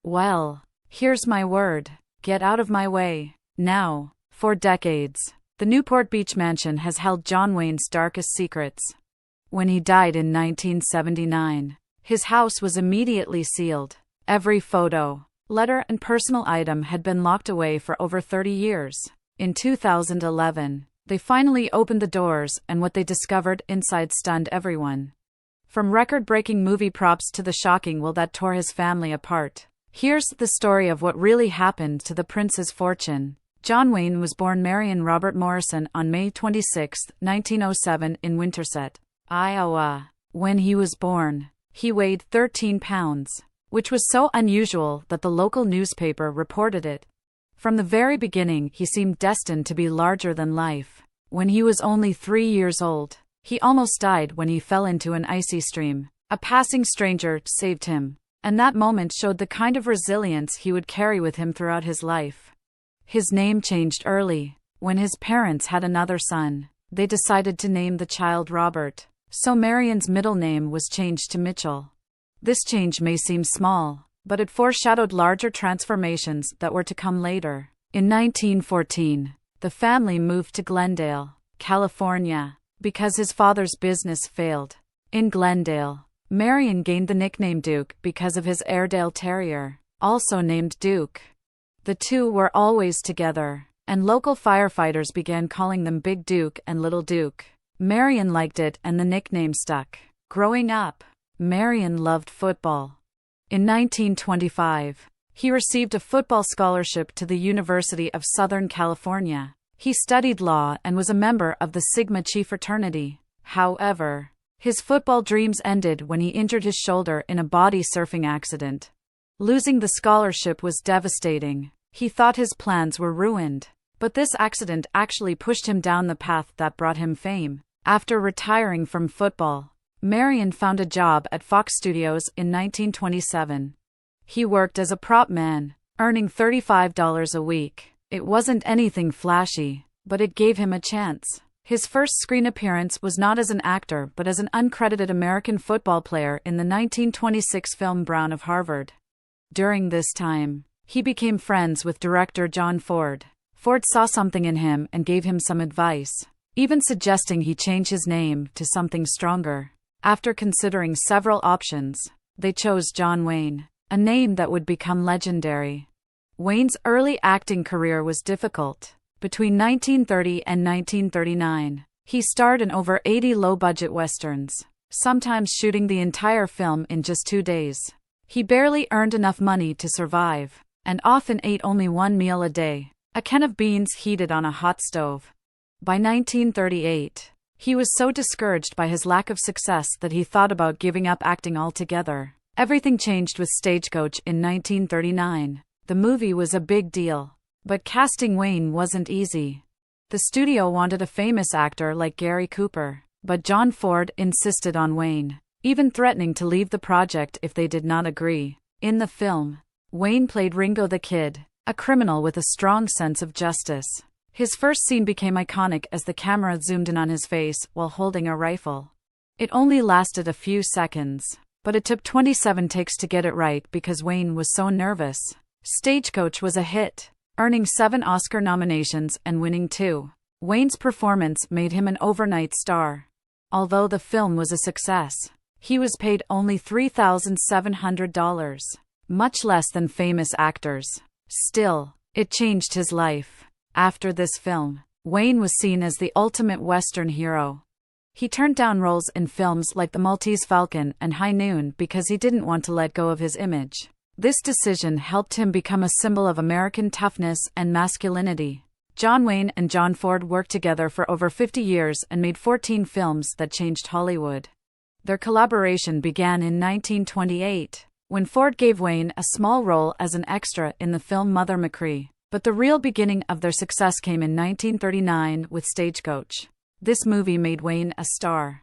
Well, here's my word. Get out of my way. Now, for decades, the Newport Beach mansion has held John Wayne's darkest secrets. When he died in 1979, his house was immediately sealed. Every photo, letter, and personal item had been locked away for over 30 years. In 2011, they finally opened the doors, and what they discovered inside stunned everyone. From record-breaking movie props to the shocking will that tore his family apart. Here's the story of what really happened to the prince's fortune. John Wayne was born Marion Robert Morrison on May 26, 1907 in Winterset, Iowa. When he was born, he weighed 13 pounds, which was so unusual that the local newspaper reported it. From the very beginning, he seemed destined to be larger than life. When he was only 3 years old, he almost died when he fell into an icy stream. A passing stranger saved him, and that moment showed the kind of resilience he would carry with him throughout his life. His name changed early. When his parents had another son, they decided to name the child Robert, so Marion's middle name was changed to Mitchell. This change may seem small, but it foreshadowed larger transformations that were to come later. In 1914, the family moved to Glendale, California, because his father's business failed. In Glendale, Marion gained the nickname Duke because of his Airedale Terrier, also named Duke. The two were always together, and local firefighters began calling them Big Duke and Little Duke. Marion liked it and the nickname stuck. Growing up, Marion loved football. In 1925, he received a football scholarship to the University of Southern California. He studied law and was a member of the Sigma Chi fraternity. However, his football dreams ended when he injured his shoulder in a body surfing accident. Losing the scholarship was devastating. He thought his plans were ruined. But this accident actually pushed him down the path that brought him fame. After retiring from football, Marion found a job at Fox Studios in 1927. He worked as a prop man, earning $35 a week. It wasn't anything flashy, but it gave him a chance. His first screen appearance was not as an actor but as an uncredited American football player in the 1926 film Brown of Harvard. During this time, he became friends with director John Ford. Ford saw something in him and gave him some advice, even suggesting he change his name to something stronger. After considering several options, they chose John Wayne, a name that would become legendary. Wayne's early acting career was difficult. Between 1930 and 1939, he starred in over 80 low-budget westerns, sometimes shooting the entire film in just 2 days. He barely earned enough money to survive, and often ate only one meal a day, a can of beans heated on a hot stove. By 1938, he was so discouraged by his lack of success that he thought about giving up acting altogether. Everything changed with Stagecoach in 1939. The movie was a big deal, but casting Wayne wasn't easy. The studio wanted a famous actor like Gary Cooper, but John Ford insisted on Wayne, even threatening to leave the project if they did not agree. In the film, Wayne played Ringo the Kid, a criminal with a strong sense of justice. His first scene became iconic as the camera zoomed in on his face while holding a rifle. It only lasted a few seconds, but it took 27 takes to get it right because Wayne was so nervous. Stagecoach was a hit, earning 7 Oscar nominations and winning 2. Wayne's performance made him an overnight star. Although the film was a success, he was paid only $3,700, much less than famous actors. Still, it changed his life. After this film, Wayne was seen as the ultimate Western hero. He turned down roles in films like The Maltese Falcon and High Noon because he didn't want to let go of his image. This decision helped him become a symbol of American toughness and masculinity. John Wayne and John Ford worked together for over 50 years and made 14 films that changed Hollywood. Their collaboration began in 1928, when Ford gave Wayne a small role as an extra in the film Mother Machree. But the real beginning of their success came in 1939 with Stagecoach. This movie made Wayne a star.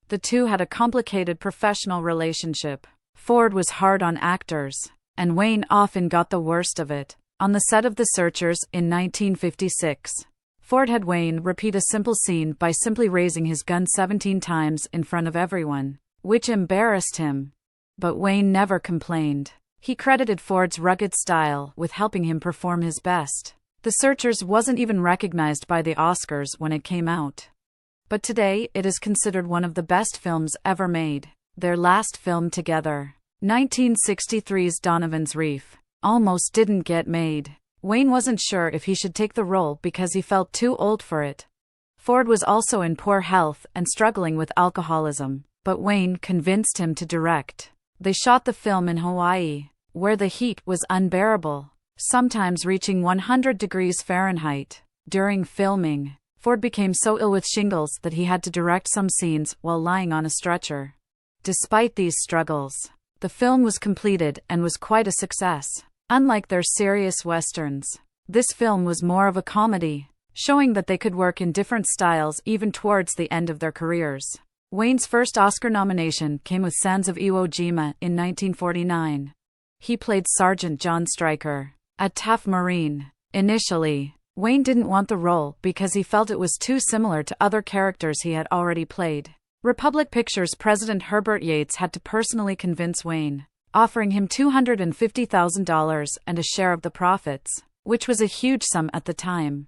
The two had a complicated professional relationship. Ford was hard on actors, and Wayne often got the worst of it. On the set of The Searchers in 1956, Ford had Wayne repeat a simple scene by simply raising his gun 17 times in front of everyone, which embarrassed him. But Wayne never complained. He credited Ford's rugged style with helping him perform his best. The Searchers wasn't even recognized by the Oscars when it came out. But today, it is considered one of the best films ever made. Their last film together, 1963's Donovan's Reef, almost didn't get made. Wayne wasn't sure if he should take the role because he felt too old for it. Ford was also in poor health and struggling with alcoholism, but Wayne convinced him to direct. They shot the film in Hawaii, where the heat was unbearable, sometimes reaching 100 degrees Fahrenheit. During filming, Ford became so ill with shingles that he had to direct some scenes while lying on a stretcher. Despite these struggles, the film was completed and was quite a success. Unlike their serious westerns, this film was more of a comedy, showing that they could work in different styles even towards the end of their careers. Wayne's first Oscar nomination came with Sands of Iwo Jima in 1949. He played Sergeant John Stryker, a tough Marine. Initially, Wayne didn't want the role because he felt it was too similar to other characters he had already played. Republic Pictures president Herbert Yates had to personally convince Wayne, offering him $250,000 and a share of the profits, which was a huge sum at the time.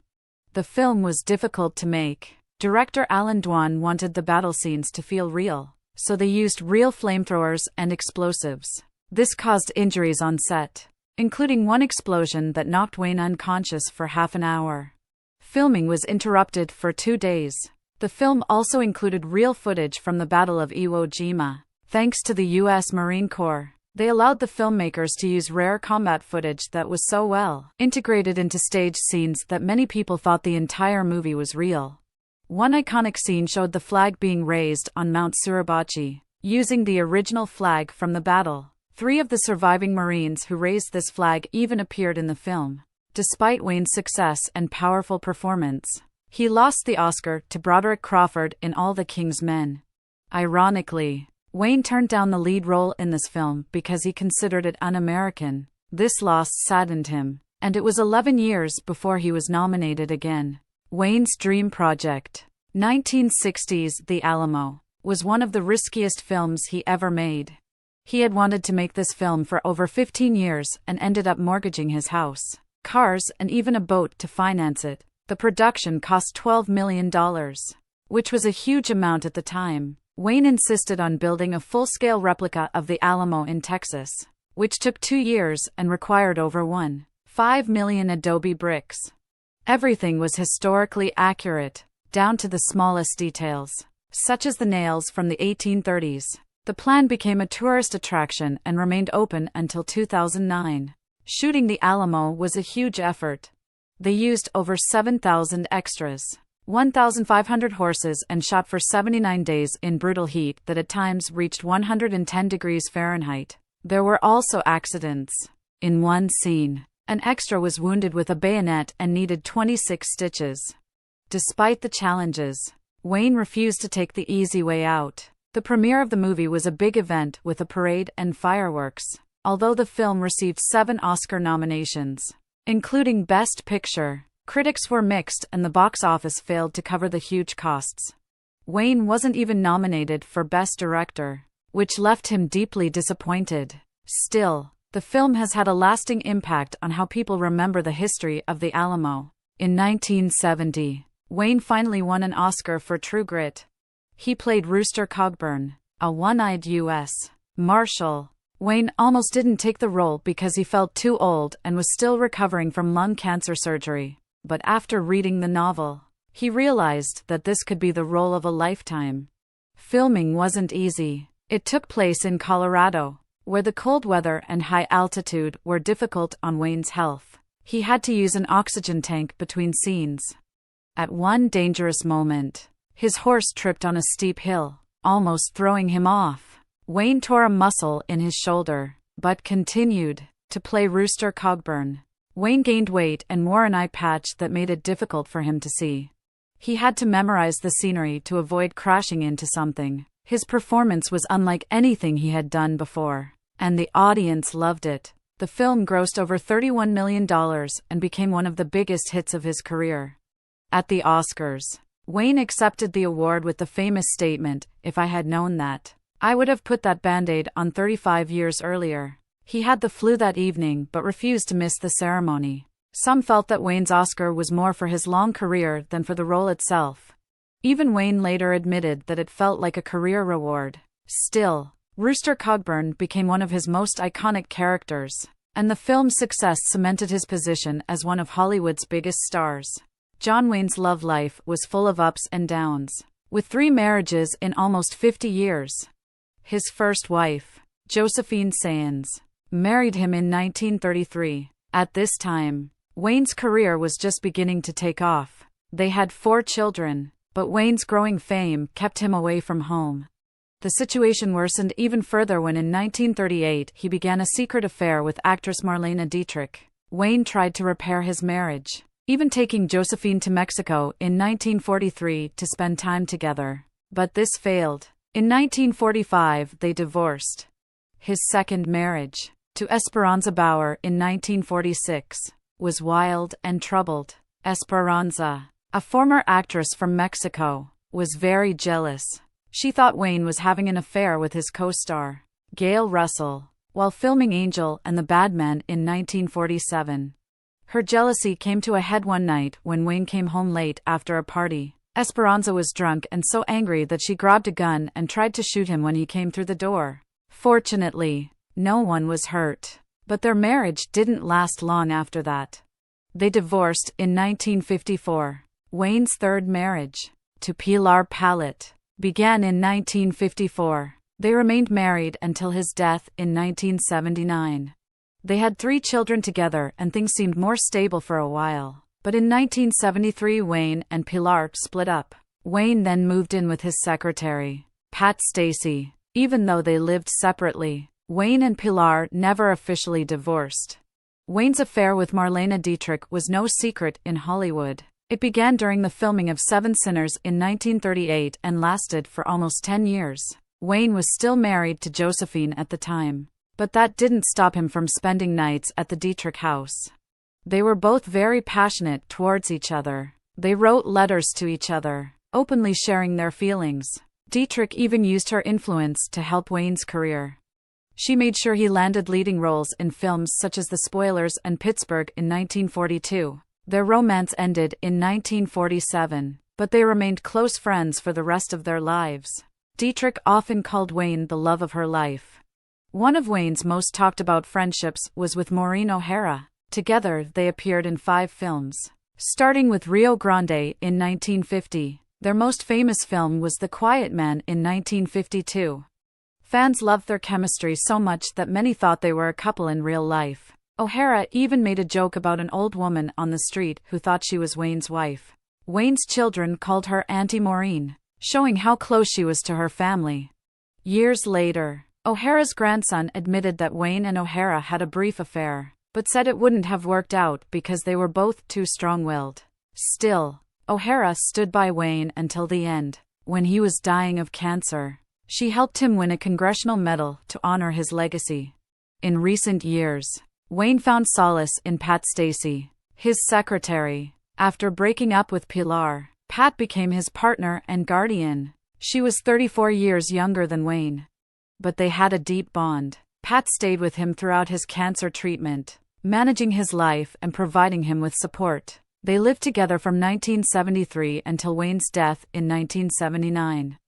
The film was difficult to make. Director Alan Dwan wanted the battle scenes to feel real, so they used real flamethrowers and explosives. This caused injuries on set, including one explosion that knocked Wayne unconscious for half an hour. Filming was interrupted for 2 days. The film also included real footage from the Battle of Iwo Jima. Thanks to the U.S. Marine Corps, they allowed the filmmakers to use rare combat footage that was so well integrated into stage scenes that many people thought the entire movie was real. One iconic scene showed the flag being raised on Mount Suribachi, using the original flag from the battle. 3 of the surviving Marines who raised this flag even appeared in the film. Despite Wayne's success and powerful performance, he lost the Oscar to Broderick Crawford in All the King's Men. Ironically, Wayne turned down the lead role in this film because he considered it un-American. This loss saddened him, and it was 11 years before he was nominated again. Wayne's dream project, 1960's The Alamo, was one of the riskiest films he ever made. He had wanted to make this film for over 15 years and ended up mortgaging his house, cars, and even a boat to finance it. The production cost $12 million, which was a huge amount at the time. Wayne insisted on building a full-scale replica of the Alamo in Texas, which took 2 years and required over 1.5 million adobe bricks. Everything was historically accurate, down to the smallest details, such as the nails from the 1830s. The plan became a tourist attraction and remained open until 2009. Shooting the Alamo was a huge effort. They used over 7,000 extras, 1,500 horses, and shot for 79 days in brutal heat that at times reached 110 degrees Fahrenheit. There were also accidents. In one scene, an extra was wounded with a bayonet and needed 26 stitches. Despite the challenges, Wayne refused to take the easy way out. The premiere of the movie was a big event with a parade and fireworks, although the film received 7 Oscar nominations, including Best Picture. Critics were mixed and the box office failed to cover the huge costs. Wayne wasn't even nominated for Best Director, which left him deeply disappointed. Still, the film has had a lasting impact on how people remember the history of the Alamo. In 1970, Wayne finally won an Oscar for True Grit. He played Rooster Cogburn, a one-eyed U.S. Marshal. Wayne almost didn't take the role because he felt too old and was still recovering from lung cancer surgery. But after reading the novel, he realized that this could be the role of a lifetime. Filming wasn't easy. It took place in Colorado, where the cold weather and high altitude were difficult on Wayne's health. He had to use an oxygen tank between scenes. At one dangerous moment, his horse tripped on a steep hill, almost throwing him off. Wayne tore a muscle in his shoulder, but continued to play Rooster Cogburn. Wayne gained weight and wore an eye patch that made it difficult for him to see. He had to memorize the scenery to avoid crashing into something. His performance was unlike anything he had done before, and the audience loved it. The film grossed over $31 million and became one of the biggest hits of his career. At the Oscars, Wayne accepted the award with the famous statement, "If I had known that, I would have put that Band-Aid on 35 years earlier." He had the flu that evening but refused to miss the ceremony. Some felt that Wayne's Oscar was more for his long career than for the role itself. Even Wayne later admitted that it felt like a career reward. Still, Rooster Cogburn became one of his most iconic characters, and the film's success cemented his position as one of Hollywood's biggest stars. John Wayne's love life was full of ups and downs, with 3 marriages in almost 50 years. His first wife, Josephine Sayens, married him in 1933. At this time, Wayne's career was just beginning to take off. They had 4 children, but Wayne's growing fame kept him away from home. The situation worsened even further when in 1938 he began a secret affair with actress Marlene Dietrich. Wayne tried to repair his marriage, even taking Josephine to Mexico in 1943 to spend time together. But this failed. In 1945 they divorced. His second marriage, to Esperanza Bauer in 1946, was wild and troubled. Esperanza, a former actress from Mexico, was very jealous. She thought Wayne was having an affair with his co-star, Gail Russell, while filming Angel and the Bad Man in 1947. Her jealousy came to a head one night when Wayne came home late after a party. Esperanza was drunk and so angry that she grabbed a gun and tried to shoot him when he came through the door. Fortunately, no one was hurt, but their marriage didn't last long after that. They divorced in 1954. Wayne's third marriage, to Pilar Pallet, began in 1954. They remained married until his death in 1979. They had 3 children together and things seemed more stable for a while. But in 1973 Wayne and Pilar split up. Wayne then moved in with his secretary, Pat Stacey. Even though they lived separately, Wayne and Pilar never officially divorced. Wayne's affair with Marlene Dietrich was no secret in Hollywood. It began during the filming of 7 Sinners in 1938 and lasted for almost 10 years. Wayne was still married to Josephine at the time, but that didn't stop him from spending nights at the Dietrich house. They were both very passionate towards each other. They wrote letters to each other, openly sharing their feelings. Dietrich even used her influence to help Wayne's career. She made sure he landed leading roles in films such as The Spoilers and Pittsburgh in 1942. Their romance ended in 1947, but they remained close friends for the rest of their lives. Dietrich often called Wayne the love of her life. One of Wayne's most talked about friendships was with Maureen O'Hara. Together they appeared in 5 films, starting with Rio Grande in 1950. Their most famous film was The Quiet Man in 1952. Fans loved their chemistry so much that many thought they were a couple in real life. O'Hara even made a joke about an old woman on the street who thought she was Wayne's wife. Wayne's children called her Auntie Maureen, showing how close she was to her family. Years later, O'Hara's grandson admitted that Wayne and O'Hara had a brief affair, but said it wouldn't have worked out because they were both too strong-willed. Still, O'Hara stood by Wayne until the end. When he was dying of cancer, she helped him win a congressional medal to honor his legacy. In recent years, Wayne found solace in Pat Stacey, his secretary. After breaking up with Pilar, Pat became his partner and guardian. She was 34 years younger than Wayne, but they had a deep bond. Pat stayed with him throughout his cancer treatment, managing his life and providing him with support. They lived together from 1973 until Wayne's death in 1979.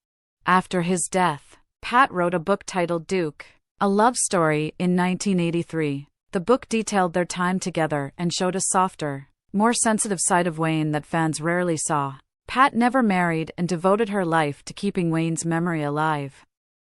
After his death, Pat wrote a book titled Duke, a love story, in 1983. The book detailed their time together and showed a softer, more sensitive side of Wayne that fans rarely saw. Pat never married and devoted her life to keeping Wayne's memory alive.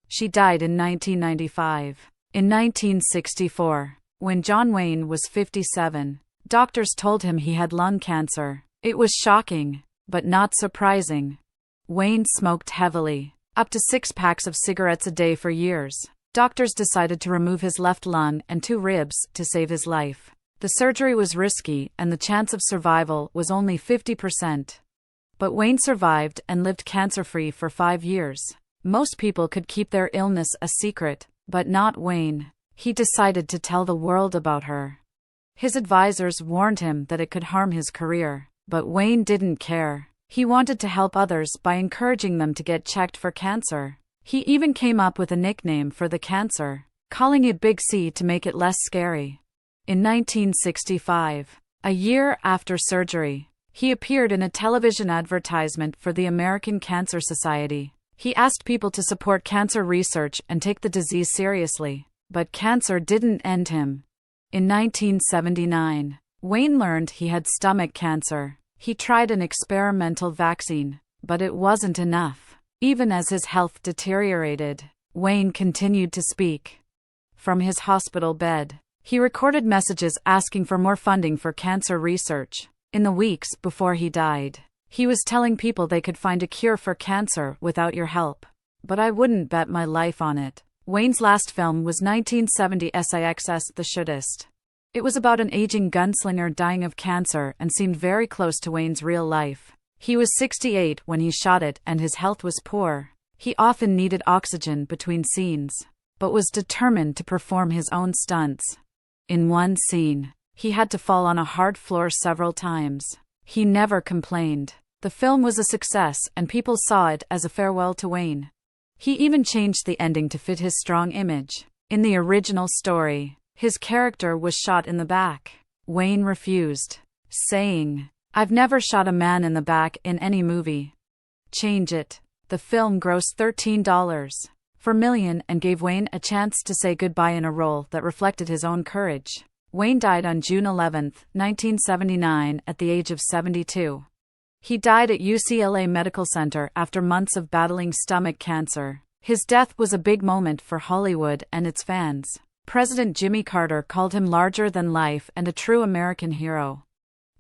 She died in 1995. In 1964, when John Wayne was 57, doctors told him he had lung cancer. It was shocking, but not surprising. Wayne smoked heavily, up to 6 packs of cigarettes a day for years. Doctors decided to remove his left lung and 2 ribs to save his life. The surgery was risky and the chance of survival was only 50%. But Wayne survived and lived cancer-free for 5 years. Most people could keep their illness a secret, but not Wayne. He decided to tell the world about her. His advisors warned him that it could harm his career, but Wayne didn't care. He wanted to help others by encouraging them to get checked for cancer. He even came up with a nickname for the cancer, calling it Big C to make it less scary. In 1965, a year after surgery, he appeared in a television advertisement for the American Cancer Society. He asked people to support cancer research and take the disease seriously, but cancer didn't end him. In 1979, Wayne learned he had stomach cancer. He tried an experimental vaccine, but it wasn't enough. Even as his health deteriorated, Wayne continued to speak. From his hospital bed, he recorded messages asking for more funding for cancer research. In the weeks before he died, he was telling people they could find a cure for cancer without your help. But I wouldn't bet my life on it. Wayne's last film was 1970's Shck, The Shootist. It was about an aging gunslinger dying of cancer and seemed very close to Wayne's real life. He was 68 when he shot it and his health was poor. He often needed oxygen between scenes, but was determined to perform his own stunts. In one scene, he had to fall on a hard floor several times. He never complained. The film was a success and people saw it as a farewell to Wayne. He even changed the ending to fit his strong image. In the original story, his character was shot in the back. Wayne refused, saying, "I've never shot a man in the back in any movie." Change it. The film grossed $13 million and gave Wayne a chance to say goodbye in a role that reflected his own courage. Wayne died on June 11, 1979, at the age of 72. He died at UCLA Medical Center after months of battling stomach cancer. His death was a big moment for Hollywood and its fans. President Jimmy Carter called him larger than life and a true American hero.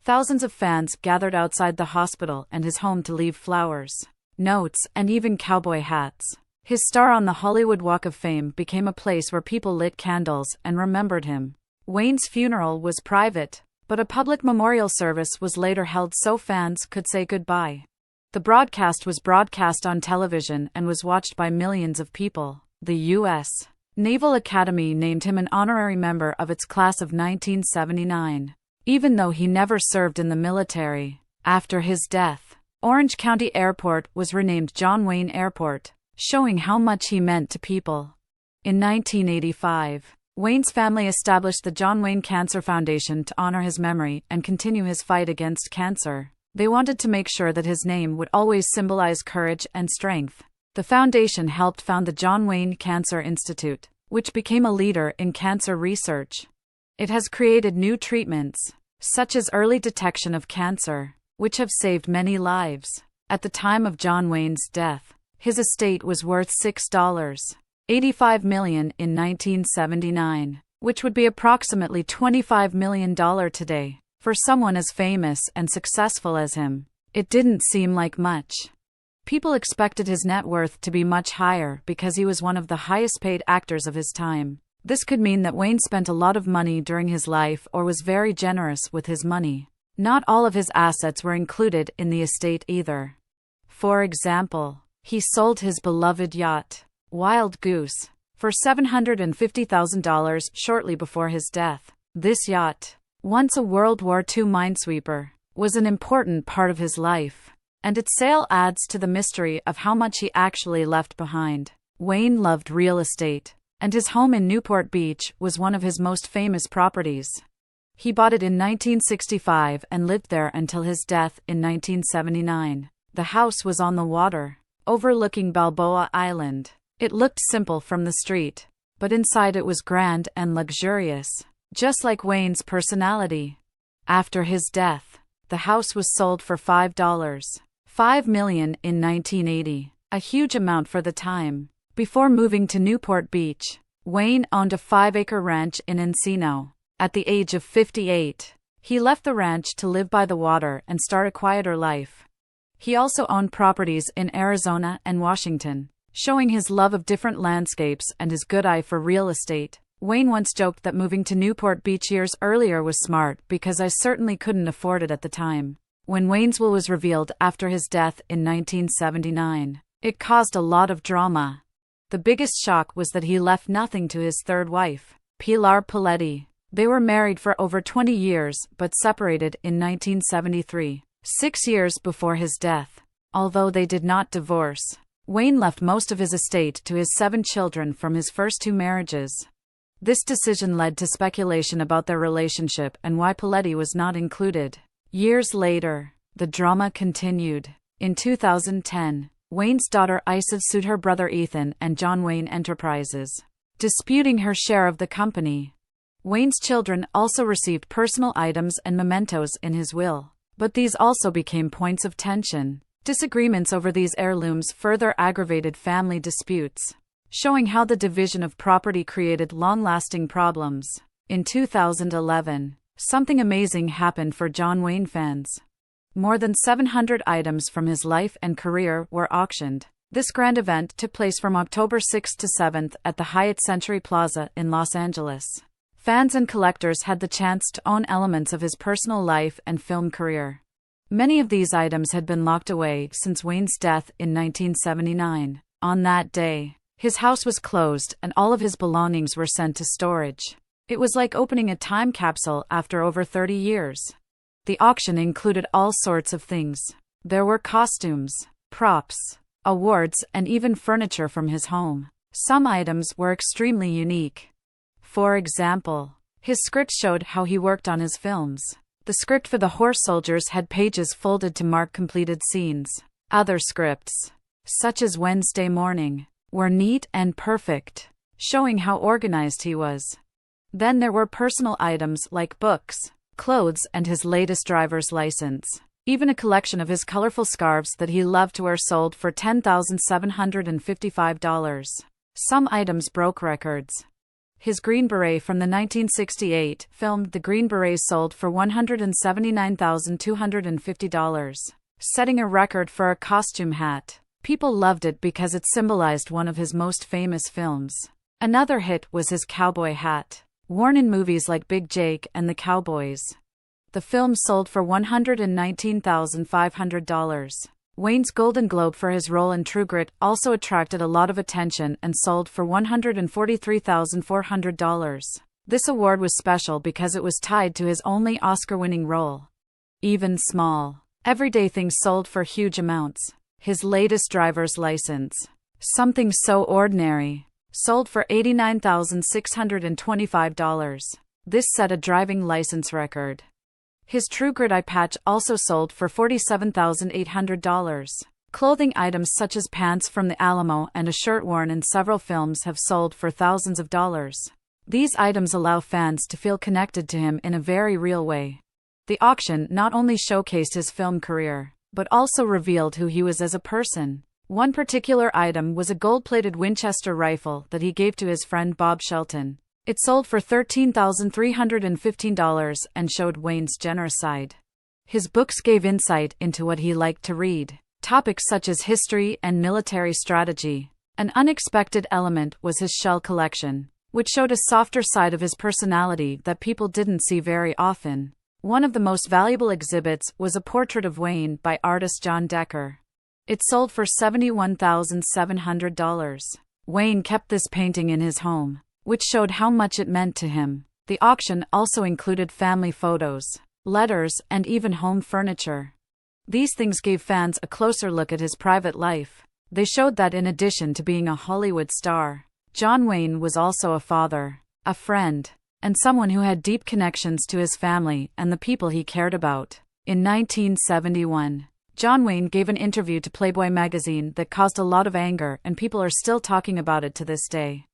Thousands of fans gathered outside the hospital and his home to leave flowers, notes, and even cowboy hats. His star on the Hollywood Walk of Fame became a place where people lit candles and remembered him. Wayne's funeral was private, but a public memorial service was later held so fans could say goodbye. The broadcast was broadcast on television and was watched by millions of people. The U.S. Naval Academy named him an honorary member of its class of 1979, even though he never served in the military. After his death, Orange County Airport was renamed John Wayne Airport, showing how much he meant to people. In 1985, Wayne's family established the John Wayne Cancer Foundation to honor his memory and continue his fight against cancer. They wanted to make sure that his name would always symbolize courage and strength. The foundation helped found the John Wayne Cancer Institute, which became a leader in cancer research. It has created new treatments, such as early detection of cancer, which have saved many lives. At the time of John Wayne's death, his estate was worth $6.85 million in 1979, which would be approximately $25 million today. For someone as famous and successful as him, it didn't seem like much. People expected his net worth to be much higher because he was one of the highest paid actors of his time. This could mean that Wayne spent a lot of money during his life or was very generous with his money. Not all of his assets were included in the estate either. For example, he sold his beloved yacht, Wild Goose, for $750,000 shortly before his death. This yacht, once a World War II minesweeper, was an important part of his life, and its sale adds to the mystery of how much he actually left behind. Wayne loved real estate, and his home in Newport Beach was one of his most famous properties. He bought it in 1965 and lived there until his death in 1979. The house was on the water, overlooking Balboa Island. It looked simple from the street, but inside it was grand and luxurious, just like Wayne's personality. After his death, the house was sold for $5.5 million in 1980, a huge amount for the time. Before moving to Newport Beach, Wayne owned a 5-acre ranch in Encino. At the age of 58, he left the ranch to live by the water and start a quieter life. He also owned properties in Arizona and Washington, showing his love of different landscapes and his good eye for real estate. Wayne once joked that moving to Newport Beach years earlier was smart because I certainly couldn't afford it at the time. When Wayne's will was revealed after his death in 1979, it caused a lot of drama. The biggest shock was that he left nothing to his third wife, Pilar Paletti. They were married for over 20 years but separated in 1973, 6 years before his death. Although they did not divorce, Wayne left most of his estate to his 7 children from his first 2 marriages. This decision led to speculation about their relationship and why Paletti was not included. Years later, the drama continued. In 2010, Wayne's daughter Isa sued her brother Ethan and John Wayne Enterprises, disputing her share of the company. Wayne's children also received personal items and mementos in his will, but these also became points of tension. Disagreements over these heirlooms further aggravated family disputes, showing how the division of property created long-lasting problems. In 2011, something amazing happened for John Wayne fans. More than 700 items from his life and career were auctioned. This grand event took place from October 6 to 7 at the Hyatt Century Plaza in Los Angeles. Fans and collectors had the chance to own elements of his personal life and film career. Many of these items had been locked away since Wayne's death in 1979. On that day, his house was closed and all of his belongings were sent to storage. It was like opening a time capsule after over 30 years. The auction included all sorts of things. There were costumes, props, awards, and even furniture from his home. Some items were extremely unique. For example, his script showed how he worked on his films. The script for The Horse Soldiers had pages folded to mark completed scenes. Other scripts, such as Wednesday Morning, were neat and perfect, showing how organized he was. Then there were personal items like books, clothes, and his latest driver's license. Even a collection of his colorful scarves that he loved to wear sold for $10,755. Some items broke records. His Green Beret from the 1968 film The Green Beret sold for $179,250, setting a record for a costume hat. People loved it because it symbolized one of his most famous films. Another hit was his cowboy hat, worn in movies like Big Jake and the Cowboys. The film sold for $119,500. Wayne's Golden Globe for his role in True Grit also attracted a lot of attention and sold for $143,400. This award was special because it was tied to his only Oscar-winning role. Even small, everyday things sold for huge amounts. His latest driver's license, something so ordinary, sold for $89,625. This set a driving license record. His True Grit eye patch also sold for $47,800. Clothing items such as pants from the Alamo and a shirt worn in several films have sold for thousands of dollars. These items allow fans to feel connected to him in a very real way. The auction not only showcased his film career, but also revealed who he was as a person. One particular item was a gold-plated Winchester rifle that he gave to his friend Bob Shelton. It sold for $13,315 and showed Wayne's generous side. His books gave insight into what he liked to read, topics such as history and military strategy. An unexpected element was his shell collection, which showed a softer side of his personality that people didn't see very often. One of the most valuable exhibits was a portrait of Wayne by artist John Decker. It sold for $71,700. Wayne kept this painting in his home, which showed how much it meant to him. The auction also included family photos, letters, and even home furniture. These things gave fans a closer look at his private life. They showed that in addition to being a Hollywood star, John Wayne was also a father, a friend, and someone who had deep connections to his family and the people he cared about. In 1971, John Wayne gave an interview to Playboy magazine that caused a lot of anger, and people are still talking about it to this day.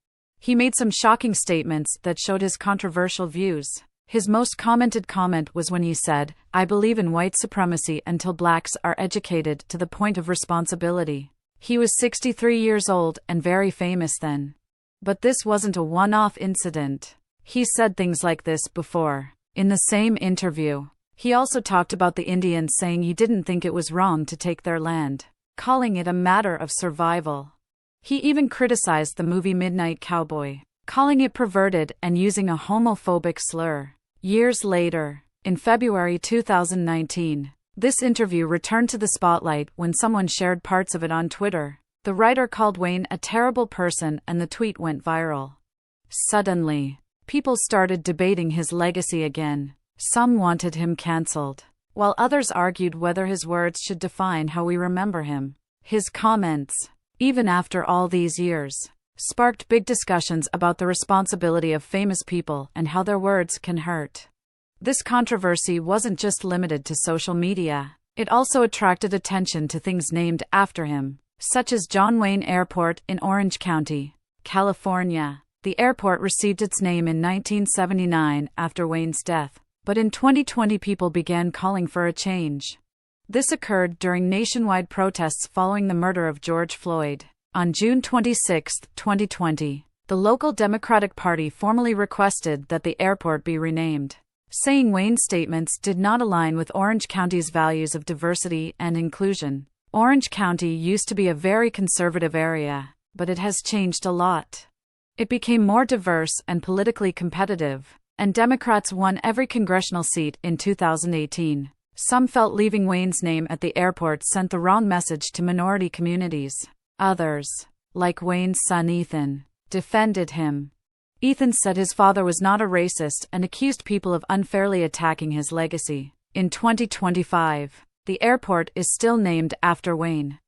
He made some shocking statements that showed his controversial views. His most commented comment was when he said, "I believe in white supremacy until blacks are educated to the point of responsibility." He was 63 years old and very famous then. But this wasn't a one-off incident. He said things like this before. In the same interview, he also talked about the Indians, saying he didn't think it was wrong to take their land, calling it a matter of survival. He even criticized the movie Midnight Cowboy, calling it perverted and using a homophobic slur. Years later, in February 2019, this interview returned to the spotlight when someone shared parts of it on Twitter. The writer called Wayne a terrible person and the tweet went viral. Suddenly, people started debating his legacy again. Some wanted him cancelled, while others argued whether his words should define how we remember him. His comments, even after all these years, sparked big discussions about the responsibility of famous people and how their words can hurt. This controversy wasn't just limited to social media. It also attracted attention to things named after him, such as John Wayne Airport in Orange County, California. The airport received its name in 1979 after Wayne's death, but in 2020 people began calling for a change. This occurred during nationwide protests following the murder of George Floyd. On June 26, 2020, the local Democratic Party formally requested that the airport be renamed, saying Wayne's statements did not align with Orange County's values of diversity and inclusion. Orange County used to be a very conservative area, but it has changed a lot. It became more diverse and politically competitive, and Democrats won every congressional seat in 2018. Some felt leaving Wayne's name at the airport sent the wrong message to minority communities. Others, like Wayne's son Ethan, defended him. Ethan said his father was not a racist and accused people of unfairly attacking his legacy. In 2025, the airport is still named after Wayne.